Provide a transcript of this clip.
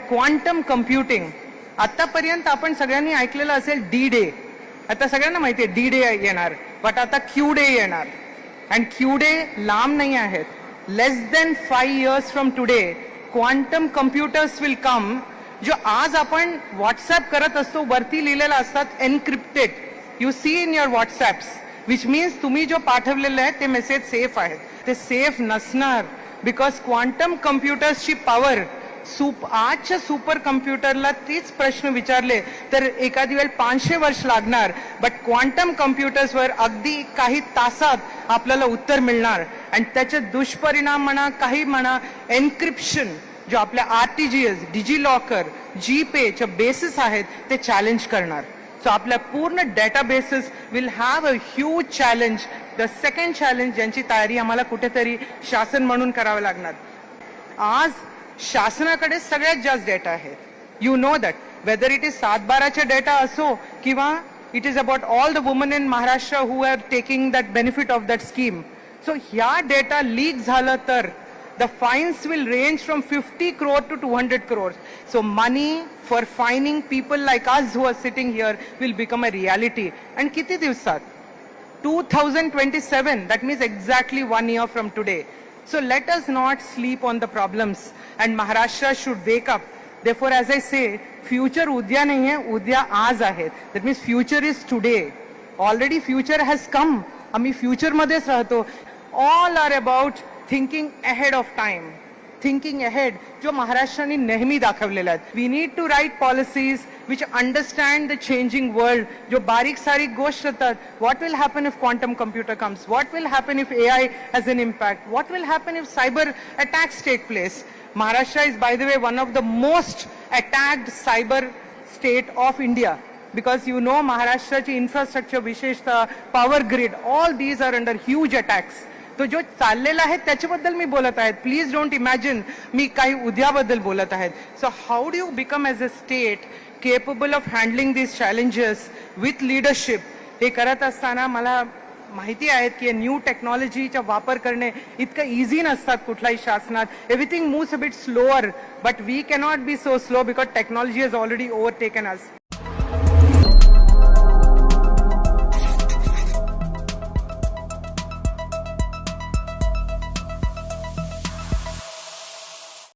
Quantum computing. आतापर्यंत आपण सगळ्यांनी ऐकलेलं असेल डी डे. आता सगळ्यांना माहिती आहे डी डे येणार, बट आता क्यू डे येणार. अँड क्यू डे लांब नाही आहेत. Less than 5 years from today quantum computers will come. जो आज आपण व्हॉट्सअप करत असतो वरती लिहिलेलं असतात encrypted. You see in your WhatsApps, which means तुम्ही जो पाठवलेलं आहे ते मेसेज सेफ आहेत. ते सेफ नसणार, बिकॉज क्वांटम कम्प्युटर्सची पॉवर आजच्या सुपर कम्प्युटरला तीच प्रश्न विचारले तर एखादी वेळ 500 वर्ष लागणार, बट क्वांटम कम्प्युटर्सवर अगदी काही तासात आपल्याला उत्तर मिळणार. आणि त्याचे दुष्परिणाम म्हणा काही म्हणा, एन्क्रिप्शन जो आपल्या RTGS, डिजिलॉकर, जीपेच्या बेसिस आहेत ते चॅलेंज करणार. सो आपल्या पूर्ण databases will have a huge challenge. The second challenge ज्यांची तयारी आम्हाला कुठेतरी शासन म्हणून करावं लागणार. आज शासनाकडे सगळ्यात जास्त डेटा आहे. You know that, whether it is 7/12चे डेटा असो किंवा it is about all the women in Maharashtra who are taking that benefit of that scheme. So ह्या डेटा लीक झालं तर the fines will range from 50 crore to 200 crores. So money for fining people like us who are sitting here will become a reality. And किती दिवसात? 2027, that means exactly 1 year from today. So let us not sleep on the problems and Maharashtra should wake up. Therefore, as I say, future udya nahi hai, udya aaj आहे. That means future is today. Already future has come. आम्ही future मध्येच राहतो. All are about thinking ahead of time. Thinking ahead जो महाराष्ट्राने नेहमी दाखवलेला आहे. We need to write policies which understand the changing world. जो बारीक सारीक गोष्ट असतात, what will happen if quantum computer comes, what will happen if AI has an impact, what will happen if cyber attacks take place. Maharashtra is by the way one of the most attacked cyber state of India. because you know महाराष्ट्राची infrastructure, विशेषतः power grid, all these are under huge attacks. तो जो चाललेला आहे त्याच्याबद्दल मी बोलत आहे. Please don't imagine मी काही उद्याबद्दल बोलत आहे. So how do you become as a state capable of handling these challenges with leadership. हे करत असताना मला माहिती आहे की न्यू टेक्नॉलॉजीचा वापर करणे इतकं इझी नसतात कुठल्याही शासनात. Everything moves a bit slower, but we cannot be so slow because technology has already overtaken us.